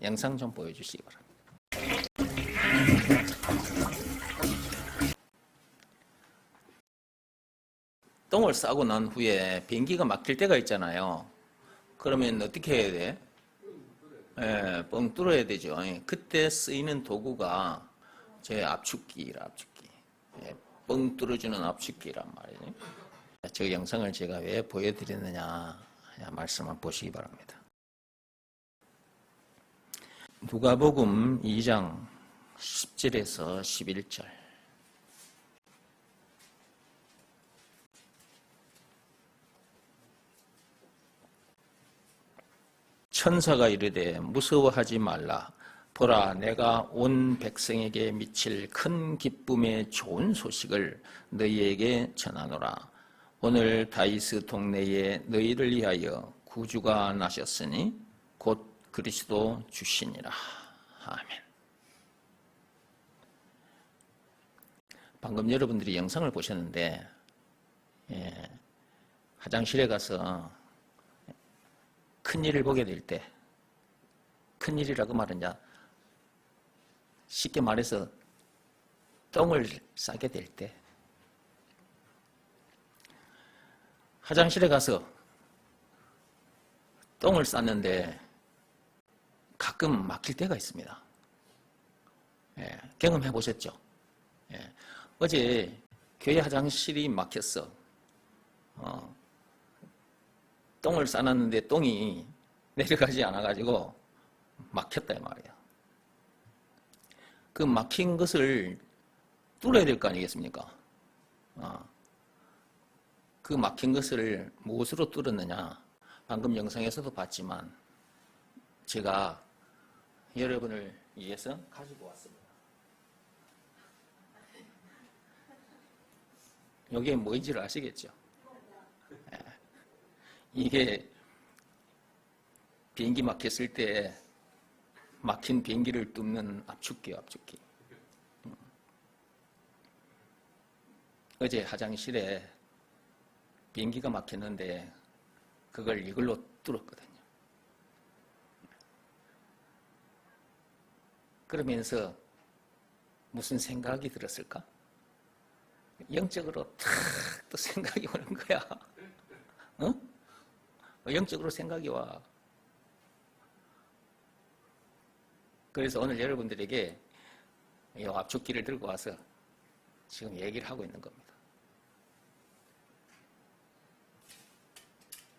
영상 좀 보여주시기 바랍니다. 똥을 싸고 난 후에 변기가 막힐 때가 있잖아요. 그러면 어떻게 해야 돼? 예, 뻥 뚫어야 되죠. 그때 쓰이는 도구가 제 압축기라, 압축기. 예, 뻥 뚫어주는 압축기란 말이에요. 저 영상을 제가 왜 보여드리느냐 말씀을 보시기 바랍니다. 누가복음 2장 10절에서 11절. 천사가 이르되 무서워하지 말라. 보라, 내가 온 백성에게 미칠 큰 기쁨의 좋은 소식을 너희에게 전하노라. 오늘 다윗 동네에 너희를 위하여 구주가 나셨으니 곧 그리스도 주시니라. 아멘. 방금 여러분들이 영상을 보셨는데 화장실에 가서 큰일을 보게 될 때, 큰일이라고 말하냐, 쉽게 말해서 똥을 싸게 될 때, 화장실에 가서 똥을 쌌는데 가끔 막힐 때가 있습니다. 경험해 보셨죠? 어제 교회 화장실이 막혔어. 똥을 싸놨는데 똥이 내려가지 않아가지고 막혔다 이 말이야. 그 막힌 것을 뚫어야 될 거 아니겠습니까? 그 막힌 것을 무엇으로 뚫었느냐? 방금 영상에서도 봤지만 제가 여러분을 위해서 가지고 왔습니다. 이게 뭔지를 아시겠죠? 이게 비행기 막혔을 때 막힌 비행기를 뚫는 압축기예요, 압축기. 어제 화장실에 비행기가 막혔는데 그걸 이걸로 뚫었거든요. 그러면서 무슨 생각이 들었을까? 영적으로 탁 또 생각이 오는 거야. 영적으로 생각이 와. 그래서 오늘 여러분들에게 이 압축기를 들고 와서 지금 얘기를 하고 있는 겁니다.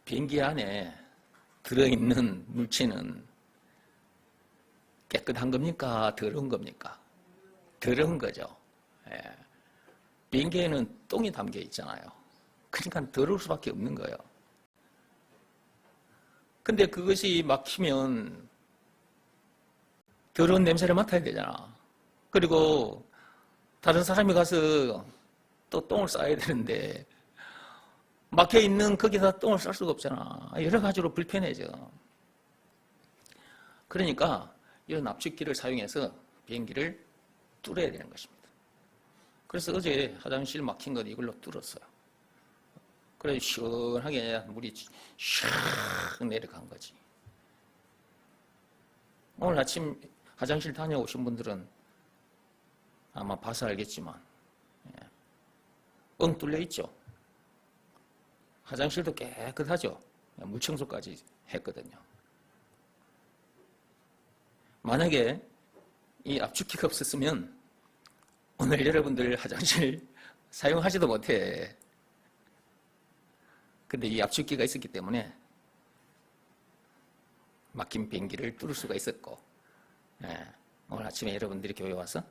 비행기 안에 들어있는 물체는 깨끗한 겁니까? 더러운 겁니까? 더러운 거죠. 비행기에는 똥이 담겨 있잖아요. 그러니까 더러울 수밖에 없는 거예요. 근데 그것이 막히면 더러운 냄새를 맡아야 되잖아. 그리고 다른 사람이 가서 또 똥을 싸야 되는데 막혀있는 거기다 똥을 쌀 수가 없잖아. 여러 가지로 불편해져. 그러니까 이런 압축기를 사용해서 비행기를 뚫어야 되는 것입니다. 그래서 어제 화장실 막힌 건 이걸로 뚫었어요. 그래서 시원하게 물이 샥 내려간 거지. 오늘 아침 화장실 다녀오신 분들은 아마 봐서 알겠지만 뻥 뚫려 있죠. 화장실도 깨끗하죠. 물청소까지 했거든요. 만약에 이 압축기가 없었으면 오늘 여러분들 화장실 사용하지도 못해. 근데 이 압축기가 있었기 때문에 막힌 비행기를 뚫을 수가 있었고, 오늘 아침에 여러분들이 교회 와서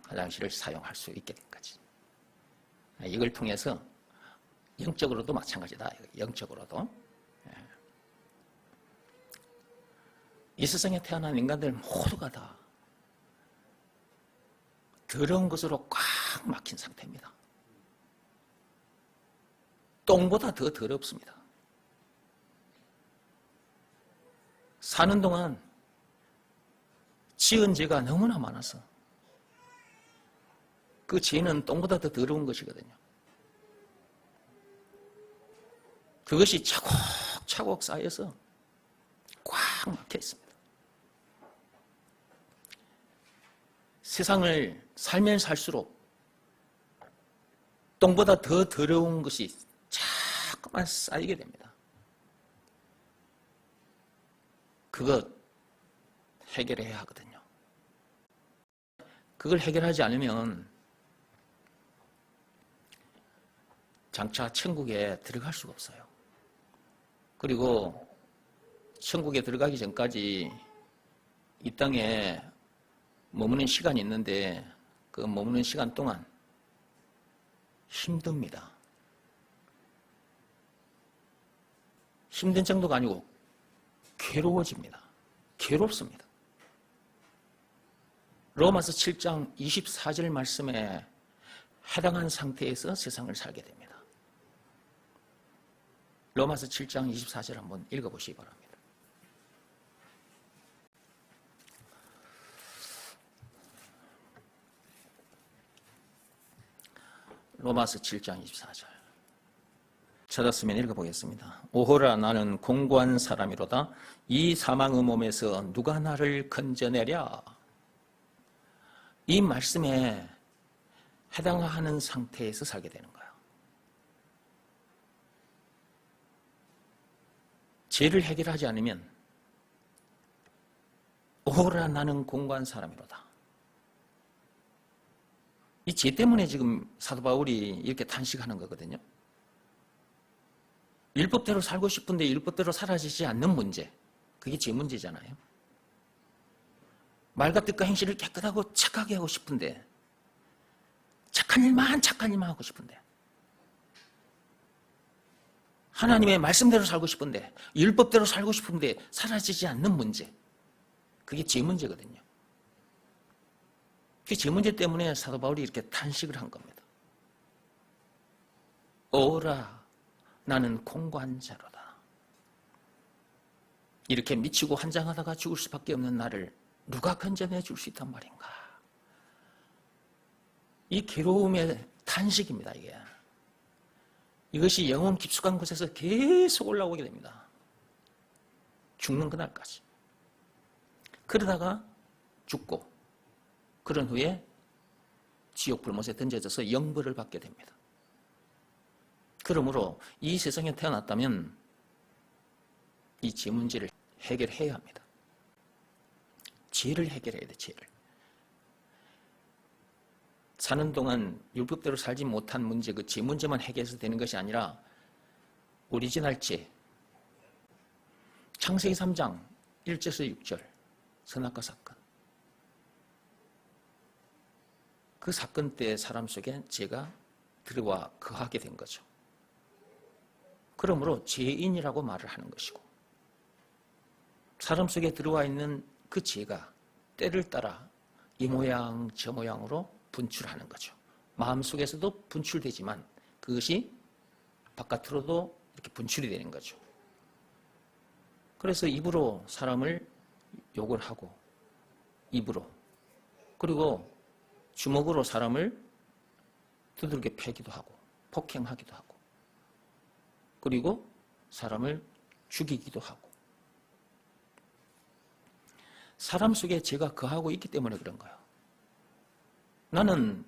화장실을 사용할 수 있게 된 거지. 이걸 통해서 영적으로도 마찬가지다. 영적으로도. 이 세상에 태어난 인간들 모두가 다 더러운 것으로 꽉 막힌 상태입니다. 똥보다 더 더럽습니다. 사는 동안 지은 죄가 너무나 많아서 그 죄는 똥보다 더 더러운 것이거든요. 그것이 차곡차곡 쌓여서 꽉 막혀 있습니다. 세상을 살면 살수록 똥보다 더 더러운 것이 자꾸만 쌓이게 됩니다. 그거 해결해야 하거든요. 그걸 해결하지 않으면 장차 천국에 들어갈 수가 없어요. 그리고 천국에 들어가기 전까지 이 땅에 머무는 시간이 있는데 그 머무는 시간 동안 힘듭니다. 힘든 정도가 아니고 괴로워집니다. 괴롭습니다. 로마서 7장 24절 말씀에 해당한 상태에서 세상을 살게 됩니다. 로마서 7장 24절 한번 읽어보시기 바랍니다. 로마서 7장 24절 찾았으면 읽어보겠습니다. 오호라 나는 공고한 사람이로다. 이 사망의 몸에서 누가 나를 건져내랴. 이 말씀에 해당하는 상태에서 살게 되는 거예요. 죄를 해결하지 않으면 오호라 나는 공고한 사람이로다. 이 죄 때문에 지금 사도 바울이 이렇게 탄식하는 거거든요. 율법대로 살고 싶은데 율법대로 살아지지 않는 문제, 그게 죄 문제잖아요. 말과 뜻과 행실을 깨끗하고 착하게 하고 싶은데 착한 일만 하고 싶은데 하나님의 말씀대로 살고 싶은데 율법대로 살고 싶은데 사라지지 않는 문제, 그게 죄 문제거든요. 그 죄 문제 때문에 사도 바울이 이렇게 탄식을 한 겁니다. 오라 나는 공고한 자로다. 이렇게 미치고 환장하다가 죽을 수밖에 없는 나를 누가 건져내 줄 수 있단 말인가. 이 괴로움의 탄식입니다. 이것이 영혼 깊숙한 곳에서 계속 올라오게 됩니다. 죽는 그날까지. 그러다가 죽고 그런 후에 지옥 불못에 던져져서 영벌을 받게 됩니다. 그러므로 이 세상에 태어났다면 이 죄 문제를 해결해야 합니다. 죄를 해결해야 돼, 죄를. 사는 동안 율법대로 살지 못한 문제, 그 죄 문제만 해결해서 되는 것이 아니라 오리지널 죄. 창세기 3장 1절에서 6절 선악과 사건. 그 사건 때 사람 속에 죄가 들어와 거하게 된 거죠. 그러므로 죄인이라고 말을 하는 것이고 사람 속에 들어와 있는 그 죄가 때를 따라 이 모양 저 모양으로 분출하는 거죠. 마음속에서도 분출되지만 그것이 바깥으로도 이렇게 분출이 되는 거죠. 그래서 입으로 사람을 욕을 하고 입으로 그리고 주먹으로 사람을 두들겨 패기도 하고 폭행하기도 하고 그리고 사람을 죽이기도 하고 사람 속에 죄가 거하고 있기 때문에 그런 거예요. 나는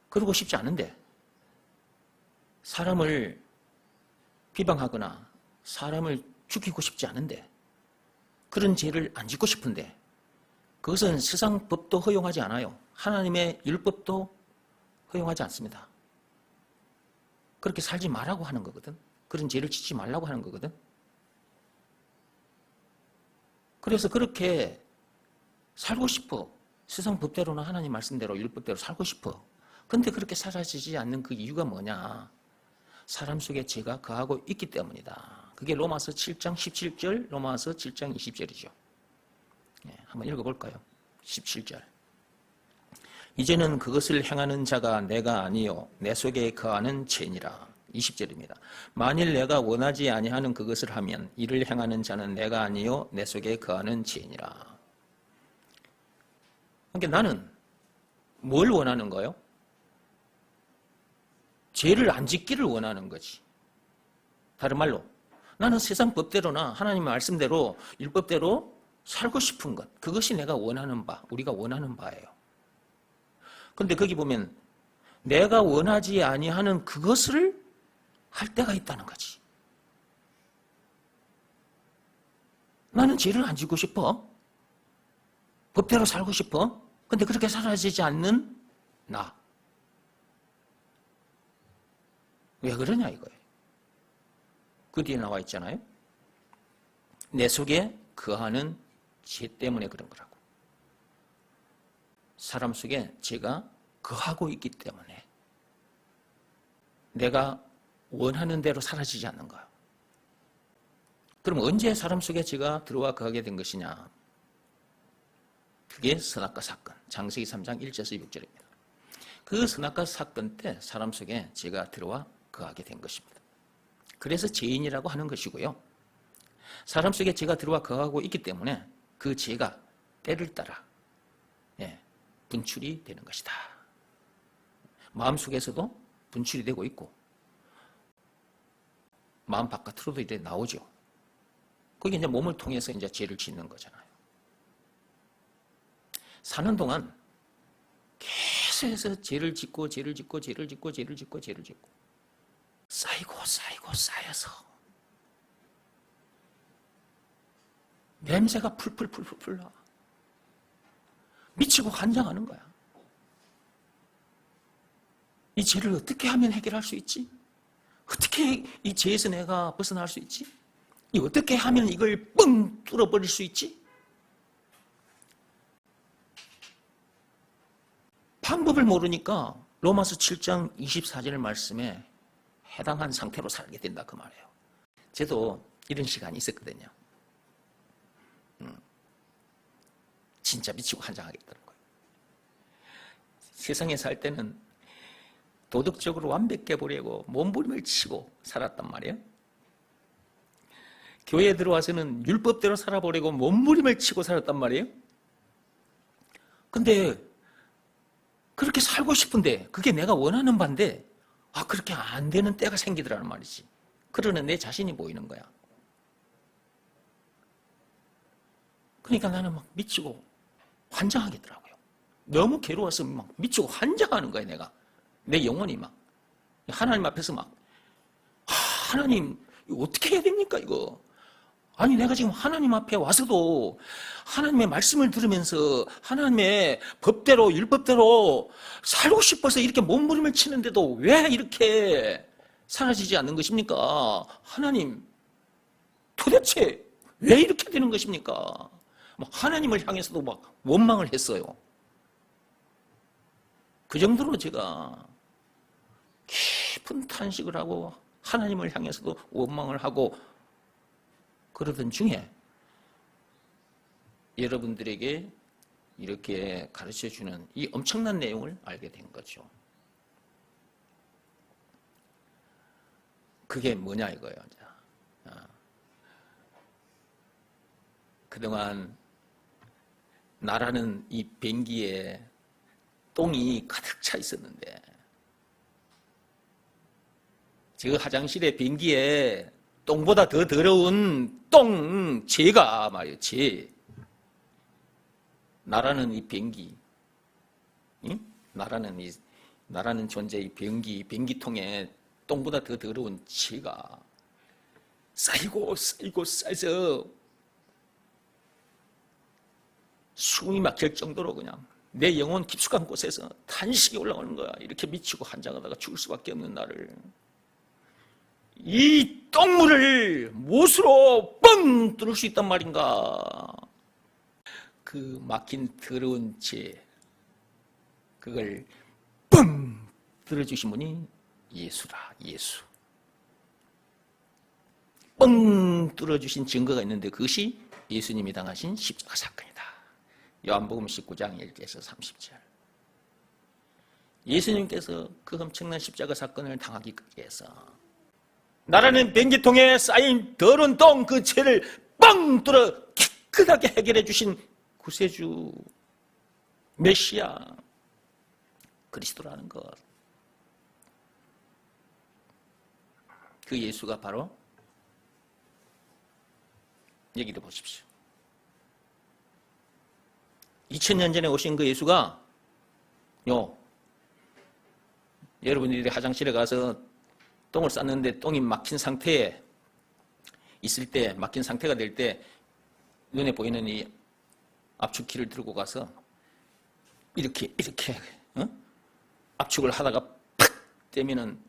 그러고 싶지 않은데 사람을 비방하거나 사람을 죽이고 싶지 않은데 그런 죄를 안 짓고 싶은데 그것은 세상 법도 허용하지 않아요. 하나님의 율법도 허용하지 않습니다. 그렇게 살지 말라고 하는 거거든. 그런 죄를 짓지 말라고 하는 거거든. 그래서 그렇게 살고 싶어. 세상 법대로나 하나님 말씀대로 율법대로 살고 싶어. 근데 그렇게 사라지지 않는 그 이유가 뭐냐? 사람 속에 죄가 거하고 있기 때문이다. 그게 로마서 7장 17절, 로마서 7장 20절이죠. 한번 읽어볼까요? 17절. 이제는 그것을 행하는 자가 내가 아니요 내 속에 거하는 죄니라. 20절입니다. 만일 내가 원하지 아니하는 그것을 하면 이를 행하는 자는 내가 아니요 내 속에 거하는 죄니라. 그러니까 나는 뭘 원하는 거예요? 죄를 안 짓기를 원하는 거지. 다른 말로 나는 세상 법대로나 하나님 말씀대로 율법대로 살고 싶은 것, 그것이 내가 원하는 바, 우리가 원하는 바예요. 근데 거기 보면 내가 원하지 아니하는 그것을 할 때가 있다는 거지. 나는 죄를 안 지고 싶어. 법대로 살고 싶어. 근데 그렇게 사라지지 않는 나. 왜 그러냐 이거예요. 그 뒤에 나와 있잖아요. 내 속에 거하는 죄 때문에 그런 거라고. 사람 속에 죄가 거하고 있기 때문에 내가 원하는 대로 사라지지 않는 거야. 그럼 언제 사람 속에 죄가 들어와 거하게 된 것이냐? 그게 선악과 사건, 창세기 3장 1절에서 6절입니다. 그 선악과 사건 때 사람 속에 죄가 들어와 거하게 된 것입니다. 그래서 죄인이라고 하는 것이고요. 사람 속에 죄가 들어와 거하고 있기 때문에 그 죄가 때를 따라 분출이 되는 것이다. 마음속에서도 분출이 되고 있고 마음 바깥으로도 이제 나오죠. 그게 이제 몸을 통해서 이제 죄를 짓는 거잖아요. 사는 동안 계속해서 죄를 짓고 쌓여서 냄새가 풀풀 나. 미치고 환장하는 거야. 이 죄를 어떻게 하면 해결할 수 있지? 어떻게 이 죄에서 내가 벗어날 수 있지? 어떻게 하면 이걸 뻥 뚫어버릴 수 있지? 방법을 모르니까 로마서 7장 24절 말씀에 해당한 상태로 살게 된다 그 말이에요. 저도 이런 시간이 있었거든요. 진짜 미치고 환장하겠다는 거예요. 세상에 살 때는 도덕적으로 완벽해 보려고 몸부림을 치고 살았단 말이에요. 교회에 들어와서는 율법대로 살아보려고 몸부림을 치고 살았단 말이에요. 근데 그렇게 살고 싶은데 그게 내가 원하는 바인데 그렇게 안 되는 때가 생기더라는 말이지. 그러는 내 자신이 보이는 거야. 그러니까 나는 막 미치고 환장하겠더라고요. 너무 괴로워서 막 미치고 환장하는 거야 내가. 내 영혼이 막 하나님 앞에서 막 하나님 이거 어떻게 해야 됩니까 이거. 아니 내가 지금 하나님 앞에 와서도 하나님의 말씀을 들으면서 하나님의 법대로 율법대로 살고 싶어서 이렇게 몸부림을 치는데도 왜 이렇게 사라지지 않는 것입니까? 하나님 도대체 왜 이렇게 되는 것입니까? 하나님을 향해서도 막 원망을 했어요. 그 정도로 제가 깊은 탄식을 하고 하나님을 향해서도 원망을 하고 그러던 중에 여러분들에게 이렇게 가르쳐주는 이 엄청난 내용을 알게 된 거죠. 그게 뭐냐 이거예요. 그동안 나라는 이 변기에 똥이 가득 차 있었는데 저 화장실의 변기에 똥보다 더 더러운 죄가 말이에요. 죄. 나라는 이 변기, 응? 나라는 존재의 변기통에 똥보다 더 더러운 죄가 쌓여서 숨이 막힐 정도로 그냥 내 영혼 깊숙한 곳에서 탄식이 올라오는 거야. 이렇게 미치고 환장하다가 죽을 수밖에 없는 나를. 이 똥물을 못으로 뻥 뚫을 수 있단 말인가. 그 막힌 더러운 죄, 그걸 뻥 뚫어주신 분이 예수라. 예수. 뻥 뚫어주신 증거가 있는데 그것이 예수님이 당하신 십자가 사건이다. 요한복음 19장 1절에서 30절. 예수님께서 그 엄청난 십자가 사건을 당하기 위해서 나라는 변기통에 쌓인 더러운 똥 그 죄를 뻥 뚫어 깨끗하게 해결해 주신 구세주 메시아 그리스도라는 것. 그 예수가 바로 얘기를 보십시오. 2000년 전에 오신 그 예수가 여러분들이 화장실에 가서 똥을 쌌는데 똥이 막힌 상태에 있을 때, 막힌 상태가 될 때 눈에 보이는 이 압축기를 들고 가서 이렇게 압축을 하다가 팍 떼면은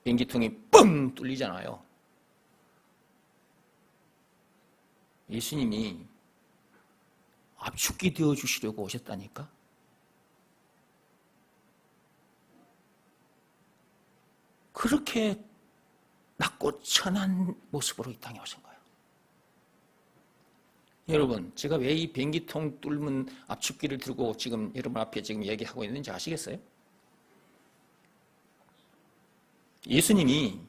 변기통이 뻥 뚫리잖아요. 예수님이 압축기 되어 주시려고 오셨다니까? 그렇게 낮고 천한 모습으로 이 땅에 오신 거예요. 여러분, 제가 왜 이 변기통 뚫는 압축기를 들고 지금 여러분 앞에 지금 얘기하고 있는지 아시겠어요? 예수님이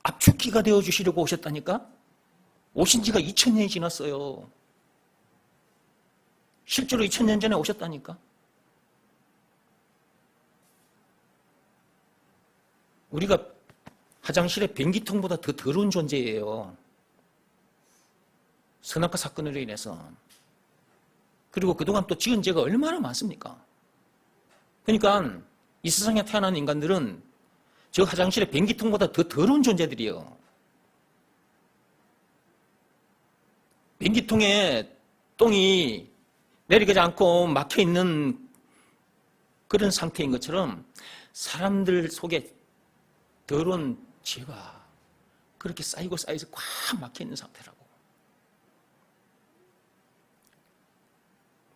압축기가 되어 주시려고 오셨다니까? 오신 지가 2000년이 지났어요. 실제로 2000년 전에 오셨다니까? 우리가 화장실의 변기통보다 더 더러운 존재예요. 선악과 사건으로 인해서. 그리고 그동안 또 지은 죄가 얼마나 많습니까? 그러니까 이 세상에 태어난 인간들은 저 화장실의 변기통보다 더 더러운 존재들이에요. 변기통에 똥이 내려가지 않고 막혀있는 그런 상태인 것처럼 사람들 속에 더러운 죄가 그렇게 쌓이고 쌓여서 꽉 막혀있는 상태라고.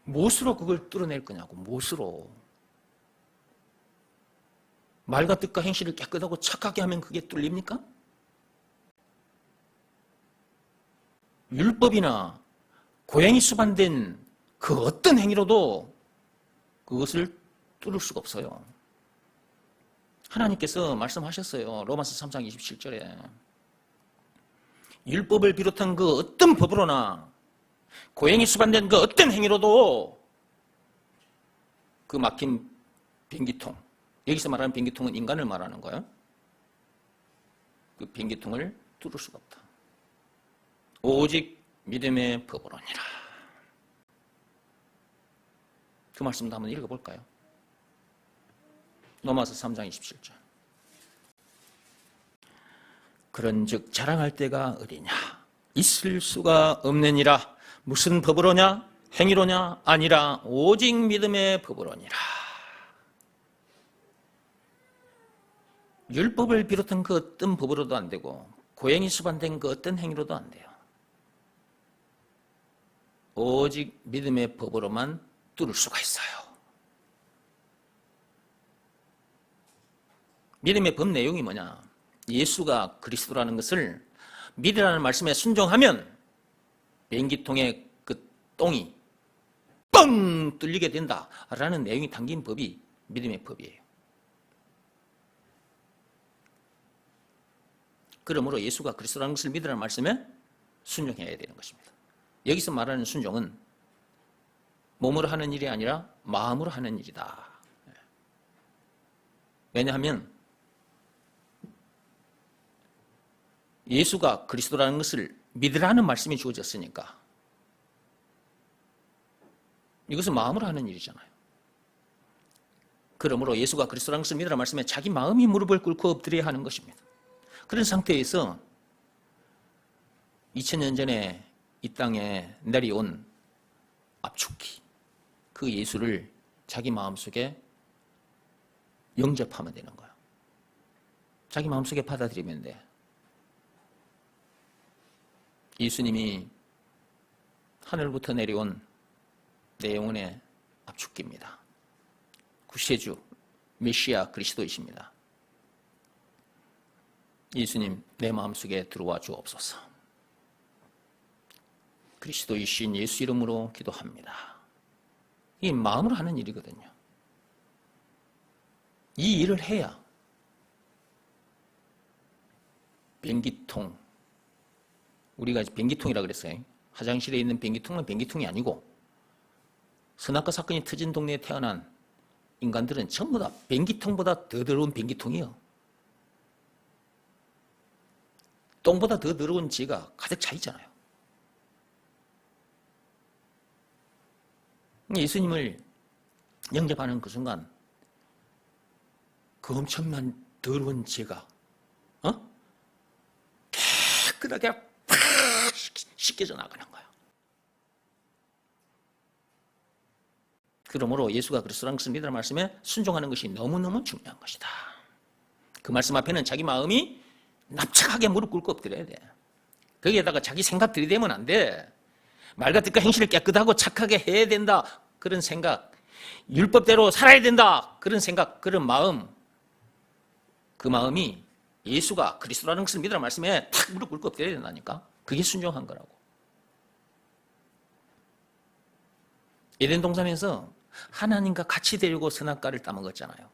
무엇으로 그걸 뚫어낼 거냐고. 무엇으로. 말과 뜻과 행실을 깨끗하고 착하게 하면 그게 뚫립니까? 율법이나 고행이 수반된 그 어떤 행위로도 그것을 뚫을 수가 없어요. 하나님께서 말씀하셨어요. 로마서 3장 27절에 율법을 비롯한 그 어떤 법으로나 고행이 수반된 그 어떤 행위로도 그 막힌 변기통, 여기서 말하는 변기통은 인간을 말하는 거예요. 그 변기통을 뚫을 수가 없다. 오직 믿음의 법으로니라. 그 말씀도 한번 읽어볼까요? 로마서 3장 27절. 그런즉 자랑할 때가 어디냐? 있을 수가 없느니라. 무슨 법으로냐? 행위로냐? 아니라 오직 믿음의 법으로니라. 율법을 비롯한 그 어떤 법으로도 안 되고 고행이 수반된 그 어떤 행위로도 안 돼요. 오직 믿음의 법으로만 뚫을 수가 있어요. 믿음의 법 내용이 뭐냐? 예수가 그리스도라는 것을 믿으라는 말씀에 순종하면 변기통의 그 똥이 뻥 뚫리게 된다라는 내용이 담긴 법이 믿음의 법이에요. 그러므로 예수가 그리스도라는 것을 믿으라는 말씀에 순종해야 되는 것입니다. 여기서 말하는 순종은 몸으로 하는 일이 아니라 마음으로 하는 일이다. 왜냐하면 예수가 그리스도라는 것을 믿으라는 말씀이 주어졌으니까 이것은 마음으로 하는 일이잖아요. 그러므로 예수가 그리스도라는 것을 믿으라는 말씀에 자기 마음이 무릎을 꿇고 엎드려야 하는 것입니다. 그런 상태에서 2000년 전에 이 땅에 내려온 압축기, 그 예수를 자기 마음속에 영접하면 되는 거예요. 자기 마음속에 받아들이면 돼. 예수님이 하늘부터 내려온 내 영혼의 압축기입니다. 구세주, 메시아 그리스도이십니다. 예수님, 내 마음속에 들어와 주옵소서. 그리스도이신 예수 이름으로 기도합니다. 이 마음으로 하는 일이거든요. 이 일을 해야 변기통, 우리가 변기통이라고 그랬어요. 화장실에 있는 변기통은 변기통이 아니고 선악과 사건이 터진 동네에 태어난 인간들은 전부 다 변기통보다 더 더러운 변기통이에요. 똥보다 더 더러운 죄가 가득 차 있잖아요. 예수님을 영접하는 그 순간 그 엄청난 더러운 죄가 깨끗하게 팍 씻겨져 나가는 거야. 그러므로 예수가 그리스도라는 것을 믿으라는 말씀에 순종하는 것이 너무너무 중요한 것이다. 그 말씀 앞에는 자기 마음이 납작하게 무릎 꿇고 엎드려야 돼. 거기에다가 자기 생각 들이대면 안 돼. 말과 뜻과 행실을 깨끗하고 착하게 해야 된다. 그런 생각, 율법대로 살아야 된다. 그런 생각, 그런 마음, 그 마음이 예수가 그리스도라는 것을 믿으라는 말씀에 탁 무릎 꿇고 엎드려야 된다니까. 그게 순종한 거라고. 에덴 동산에서 하나님과 같이 되려고 선악과를 따먹었잖아요.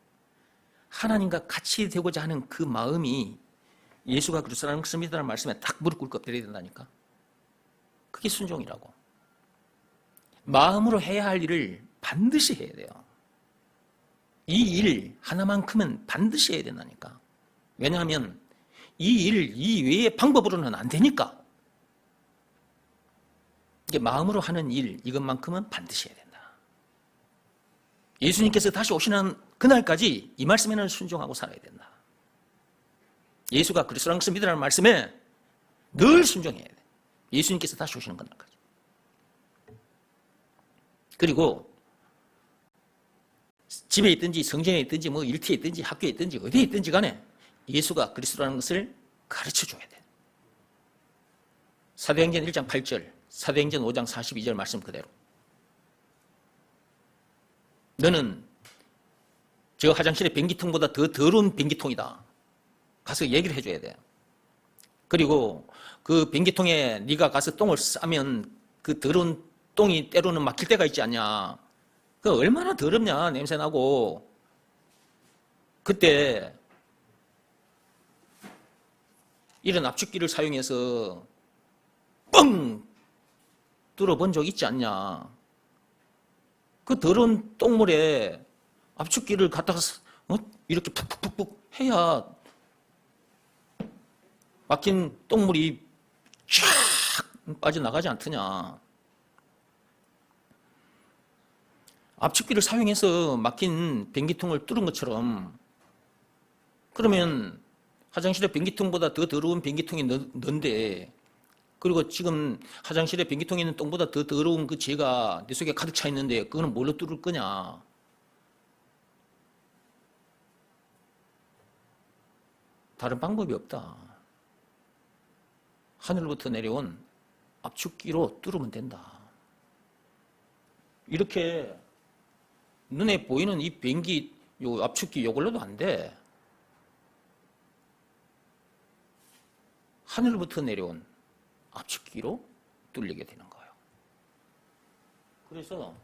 하나님과 같이 되고자 하는 그 마음이 예수가 그리스도라는 것을 믿으라는 말씀에 딱 무릎 꿇고 엎드려야 된다니까. 그게 순종이라고. 마음으로 해야 할 일을 반드시 해야 돼요. 이 일 하나만큼은 반드시 해야 된다니까. 왜냐하면 이 일, 이 외의 방법으로는 안 되니까. 이게 마음으로 하는 일, 이것만큼은 반드시 해야 된다. 예수님께서 다시 오시는 그날까지 이 말씀에는 순종하고 살아야 된다. 예수가 그리스도라는 것을 믿으라는 말씀에 늘 순종해야 돼. 예수님께서 다시 오시는 그날까지. 그리고 집에 있든지 성전에 있든지 뭐 일터에 있든지 학교에 있든지 어디에 있든지 간에 예수가 그리스도라는 것을 가르쳐줘야 돼. 사도행전 1장 8절, 사도행전 5장 42절 말씀 그대로. 너는 저 화장실의 변기통보다 더 더러운 변기통이다. 가서 얘기를 해줘야 돼. 그리고 그 변기통에 네가 가서 똥을 싸면 그 더러운 똥이 때로는 막힐 때가 있지 않냐. 그 얼마나 더럽냐, 냄새나고. 그때 이런 압축기를 사용해서 뻥 뚫어본 적 있지 않냐. 그 더러운 똥물에 압축기를 갖다가 이렇게 푹푹푹푹 해야 막힌 똥물이 쫙 빠져나가지 않더냐. 압축기를 사용해서 막힌 변기통을 뚫은 것처럼, 그러면 화장실의 변기통보다 더 더러운 변기통이 넌데, 그리고 지금 화장실의 변기통에 있는 똥보다 더 더러운 그 죄가 내 속에 가득 차 있는데 그거는 뭘로 뚫을 거냐. 다른 방법이 없다. 하늘부터 내려온 압축기로 뚫으면 된다. 이렇게 눈에 보이는 이 변기, 요 압축기 요걸로도 안 돼. 하늘부터 내려온 압축기로 뚫리게 되는 거예요. 그래서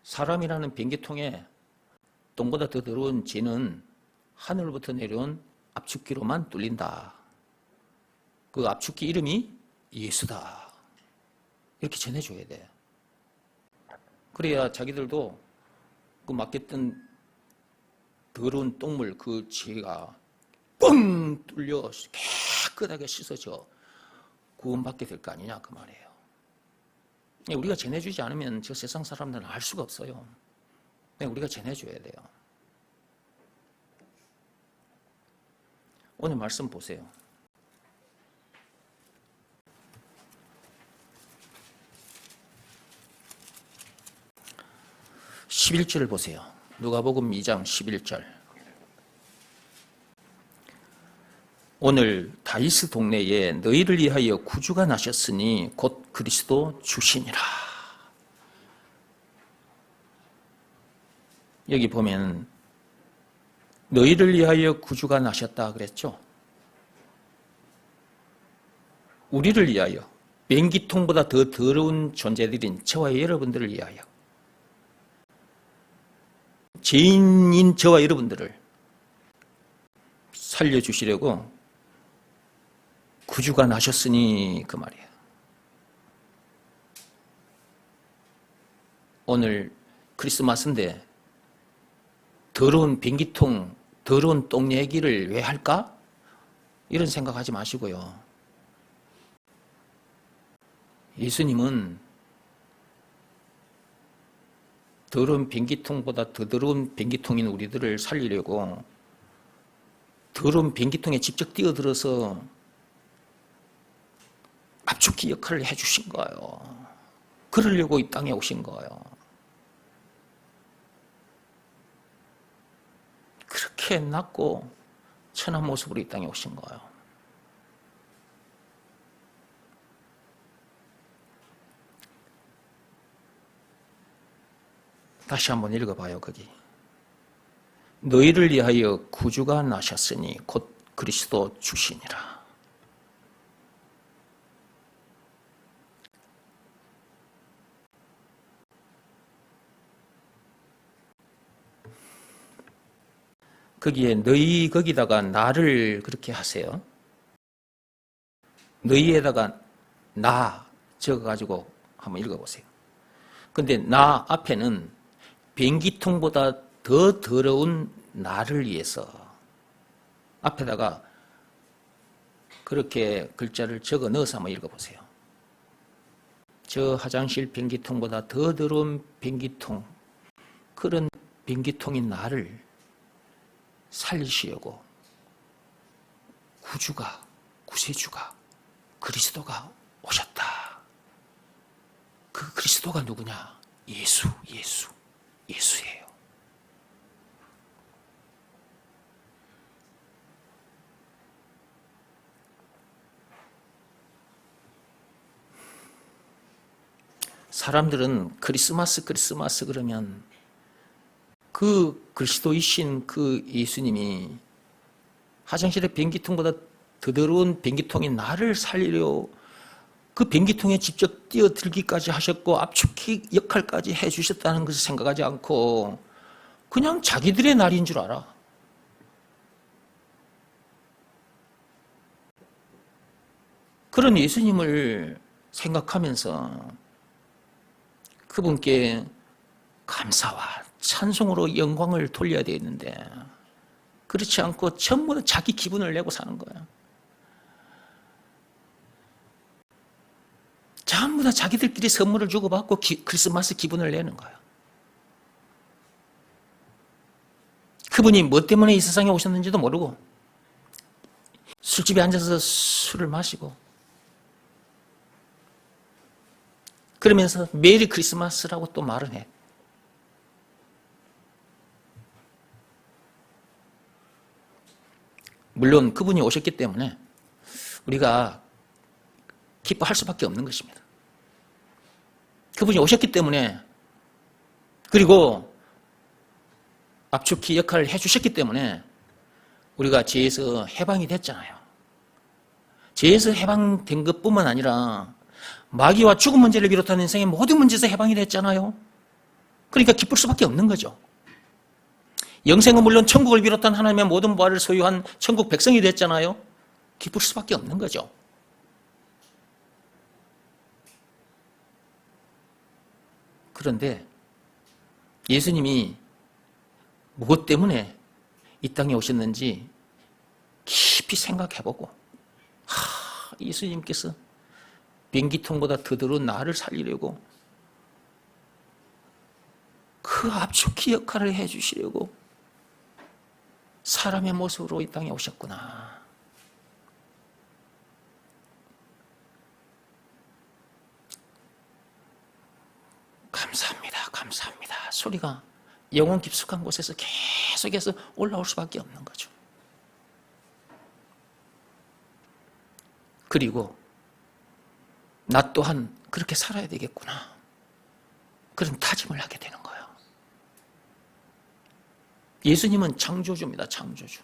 사람이라는 변기통에 똥보다 더 더러운 죄는 하늘부터 내려온 압축기로만 뚫린다. 그 압축기 이름이 예수다. 이렇게 전해줘야 돼. 그래야 자기들도 그 맡겼던 더러운 똥물 그 죄가 뻥 뚫려 깨끗하게 씻어져 구원받게 될 거 아니냐 그 말이에요. 우리가 전해주지 않으면 저 세상 사람들은 알 수가 없어요. 우리가 전해줘야 돼요. 오늘 말씀 보세요. 11절을 보세요. 누가복음 2장 11절. 오늘 다윗 동네에 너희를 위하여 구주가 나셨으니 곧 그리스도 주시니라. 여기 보면 너희를 위하여 구주가 나셨다 그랬죠. 우리를 위하여, 변기통보다 더 더러운 존재들인 저와 여러분들을 위하여, 죄인인 저와 여러분들을 살려주시려고 구주가 나셨으니 그 말이에요. 오늘 크리스마스인데 더러운 변기통, 더러운 똥 얘기를 왜 할까? 이런 생각하지 마시고요. 예수님은 더러운 변기통보다 더 더러운 변기통인 우리들을 살리려고 더러운 변기통에 직접 뛰어들어서 압축기 역할을 해주신 거예요. 그러려고 이 땅에 오신 거예요. 그렇게 낮고 천한 모습으로 이 땅에 오신 거예요. 다시 한번 읽어봐요. 거기 너희를 위하여 구주가 나셨으니 곧 그리스도 주시니라. 거기에 너희 거기다가 나를 그렇게 하세요. 너희에다가 나 적어가지고 한번 읽어보세요. 근데 나 앞에는 변기통보다 더 더러운 나를 위해서 앞에다가 그렇게 글자를 적어 넣어서 한번 읽어보세요. 저 화장실 변기통보다 더 더러운 변기통, 그런 변기통인 나를 살리시려고 구주가, 구세주가, 그리스도가 오셨다. 그 그리스도가 누구냐? 예수예요. 사람들은 크리스마스 그러면 그 그리스도이신 그 예수님이 화장실의 변기통보다 더 더러운 변기통인 나를 살리려 그 변기통에 직접 뛰어들기까지 하셨고 압축기 역할까지 해주셨다는 것을 생각하지 않고 그냥 자기들의 날인 줄 알아. 그런 예수님을 생각하면서 그분께 감사와 찬송으로 영광을 돌려야 되는데 그렇지 않고 전부 다 자기 기분을 내고 사는 거야. 전부 다 자기들끼리 선물을 주고받고 크리스마스 기분을 내는 거야. 그분이 뭐 때문에 이 세상에 오셨는지도 모르고 술집에 앉아서 술을 마시고 그러면서 메리 크리스마스라고 또 말을 해. 물론 그분이 오셨기 때문에 우리가 기뻐할 수밖에 없는 것입니다. 그분이 오셨기 때문에 그리고 압축기 역할을 해주셨기 때문에 우리가 죄에서 해방이 됐잖아요. 죄에서 해방된 것뿐만 아니라 마귀와 죽음 문제를 비롯한 인생의 모든 문제에서 해방이 됐잖아요. 그러니까 기쁠 수밖에 없는 거죠. 영생은 물론 천국을 비롯한 하나님의 모든 부활을 소유한 천국 백성이 됐잖아요. 기쁠 수밖에 없는 거죠. 그런데 예수님이 무엇 때문에 이 땅에 오셨는지 깊이 생각해보고 예수님께서 변기통보다 더 더러운 나를 살리려고 그 압축기 역할을 해주시려고 사람의 모습으로 이 땅에 오셨구나. 감사합니다. 소리가 영혼 깊숙한 곳에서 계속해서 올라올 수밖에 없는 거죠. 그리고 나 또한 그렇게 살아야 되겠구나. 그런 다짐을 하게 되는 거예요. 예수님은 창조주입니다. 창조주.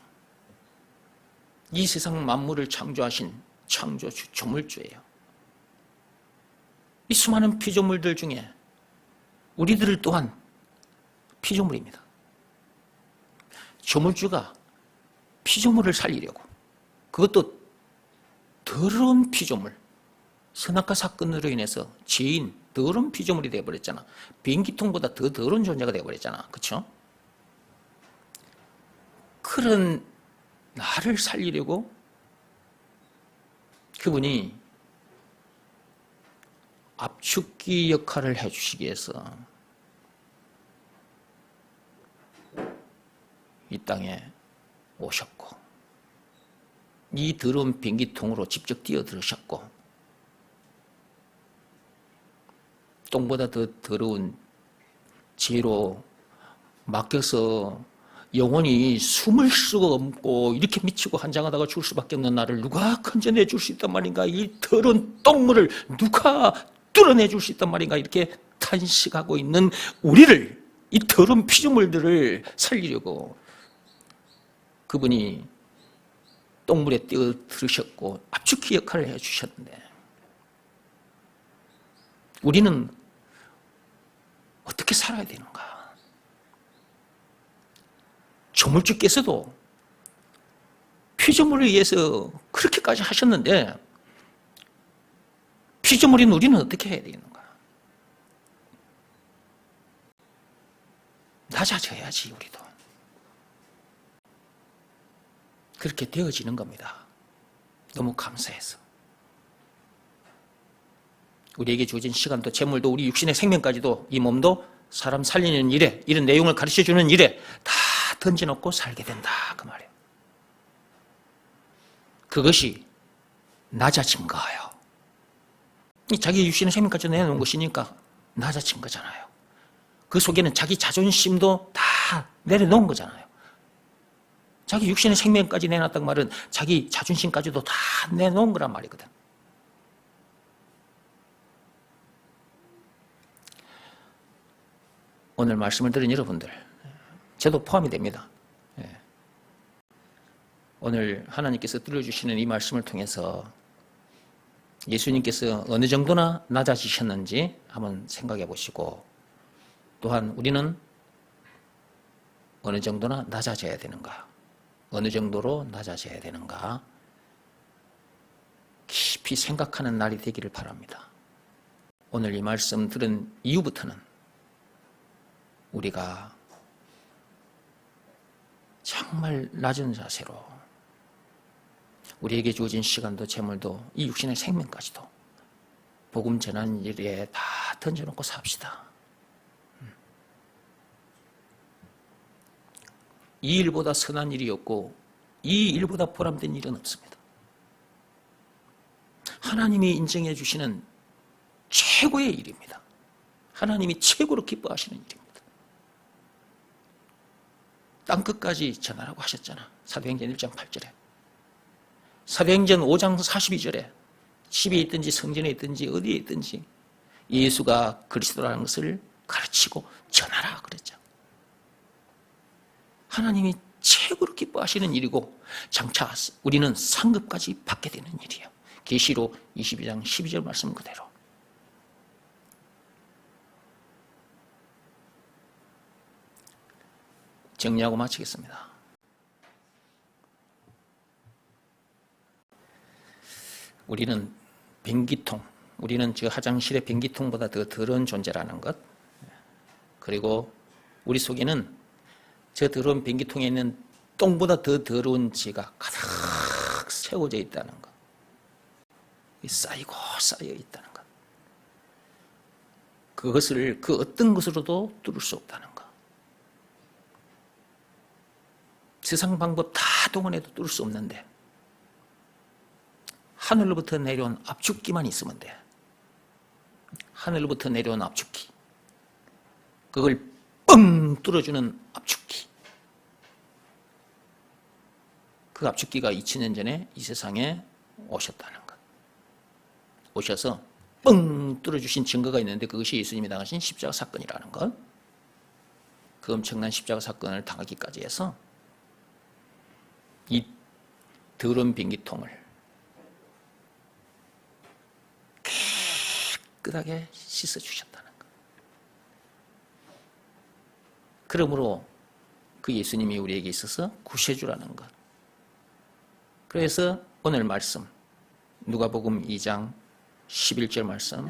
이 세상 만물을 창조하신 창조주, 조물주예요. 이 수많은 피조물들 중에 우리들을 또한 피조물입니다. 조물주가 피조물을 살리려고 그것도 더러운 피조물, 선악과 사건으로 인해서 죄인, 더러운 피조물이 되어버렸잖아. 변기통보다 더 더러운 존재가 되어버렸잖아. 그렇죠? 그런 나를 살리려고 그분이 압축기 역할을 해주시기 위해서 이 땅에 오셨고 이 더러운 변기통으로 직접 뛰어들으셨고 똥보다 더 더러운 죄로 맡겨서 영혼이 숨을 수가 없고 이렇게 미치고 한장하다가 죽을 수밖에 없는 나를 누가 건져내 줄 수 있단 말인가, 이 더러운 똥물을 누가 뚫어내 줄 수 있단 말인가, 이렇게 탄식하고 있는 우리를, 이 더러운 피조물들을 살리려고 그분이 똥물에 뛰어들으셨고 압축기 역할을 해주셨는데 우리는 어떻게 살아야 되는가? 조물주께서도 피조물을 위해서 그렇게까지 하셨는데 피조물인 우리는 어떻게 해야 되는가? 낮아져야지 우리도. 그렇게 되어지는 겁니다. 너무 감사해서. 우리에게 주어진 시간도 재물도 우리 육신의 생명까지도 이 몸도 사람 살리는 일에, 이런 내용을 가르쳐주는 일에 다 던져놓고 살게 된다 그 말이에요. 그것이 낮아진 거예요. 자기 육신의 생명까지 내놓은 것이니까 낮아진 거잖아요. 그 속에는 자기 자존심도 다 내려놓은 거잖아요. 자기 육신의 생명까지 내놨단 말은 자기 자존심까지도 다 내놓은 거란 말이거든. 오늘 말씀을 들은 여러분들, 저도 포함이 됩니다. 오늘 하나님께서 들려주시는 이 말씀을 통해서 예수님께서 어느 정도나 낮아지셨는지 한번 생각해 보시고, 또한 우리는 어느 정도나 낮아져야 되는가, 어느 정도로 낮아져야 되는가 깊이 생각하는 날이 되기를 바랍니다. 오늘 이 말씀 들은 이후부터는 우리가 정말 낮은 자세로 우리에게 주어진 시간도 재물도 이 육신의 생명까지도 복음 전하는 일에 다 던져놓고 삽시다. 이 일보다 선한 일이 없고 이 일보다 보람된 일은 없습니다. 하나님이 인정해 주시는 최고의 일입니다. 하나님이 최고로 기뻐하시는 일입니다. 땅끝까지 전하라고 하셨잖아. 사도행전 1장 8절에. 사도행전 5장 42절에 집에 있든지 성전에 있든지 어디에 있든지 예수가 그리스도라는 것을 가르치고 전하라 그랬죠. 하나님이 최고로 기뻐하시는 일이고 장차 우리는 상급까지 받게 되는 일이에요. 계시록 22장 12절 말씀 그대로. 정리하고 마치겠습니다. 우리는 변기통, 우리는 저 화장실의 변기통보다 더 더러운 존재라는 것, 그리고 우리 속에는 저 더러운 변기통에 있는 똥보다 더 더러운 죄가 가득 세워져 있다는 것, 쌓이고 쌓여 있다는 것, 그것을 그 어떤 것으로도 뚫을 수 없다는 것, 세상 방법 다 동원해도 뚫을 수 없는데 하늘로부터 내려온 압축기만 있으면 돼. 하늘로부터 내려온 압축기, 그걸 뻥 뚫어주는 압축기. 그 압축기가 2000년 전에 이 세상에 오셨다는 것. 오셔서 뻥 뚫어주신 증거가 있는데 그것이 예수님이 당하신 십자가 사건이라는 것. 그 엄청난 십자가 사건을 당하기까지 해서 이 더러운 변기통을 깨끗하게 씻어주셨다는 것. 그러므로 그 예수님이 우리에게 있어서 구세주라는 것. 그래서 오늘 말씀 누가복음 2장 11절 말씀,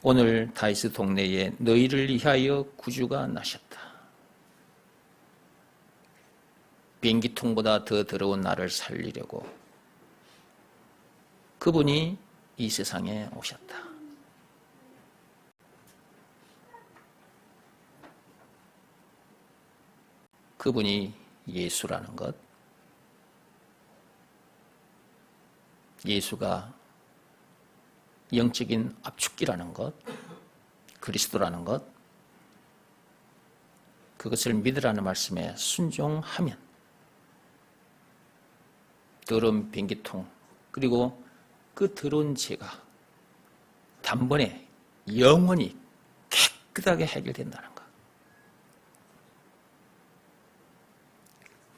오늘 다윗의 동네에 너희를 위하여 구주가 나셨다. 변기통보다 더 더러운 나를 살리려고 그분이 이 세상에 오셨다. 그분이 예수라는 것, 예수가 영적인 압축기라는 것, 그리스도라는 것, 그것을 믿으라는 말씀에 순종하면 더러운 변기통, 그리고 그 더러운 죄가 단번에 영원히 깨끗하게 해결된다는 것.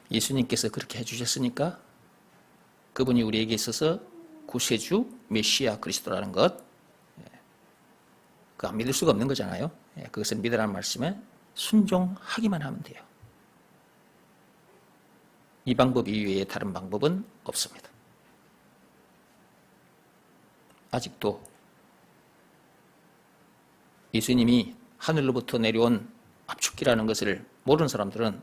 예수님께서 그렇게 해주셨으니까 그분이 우리에게 있어서 구세주, 메시아, 그리스도라는 것, 그거 안 믿을 수가 없는 거잖아요. 그것을 믿으라는 말씀에 순종하기만 하면 돼요. 이 방법 이외에 다른 방법은 없습니다. 아직도 예수님이 하늘로부터 내려온 압축기라는 것을 모르는 사람들은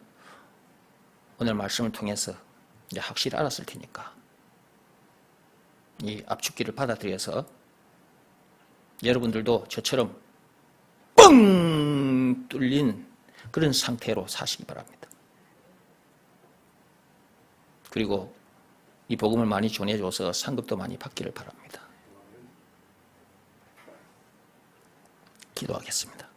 오늘 말씀을 통해서 이제 확실히 알았을 테니까 이 압축기를 받아들여서 여러분들도 저처럼 뻥 뚫린 그런 상태로 사시기 바랍니다. 그리고 이 복음을 많이 전해줘서 상급도 많이 받기를 바랍니다. 기도하겠습니다.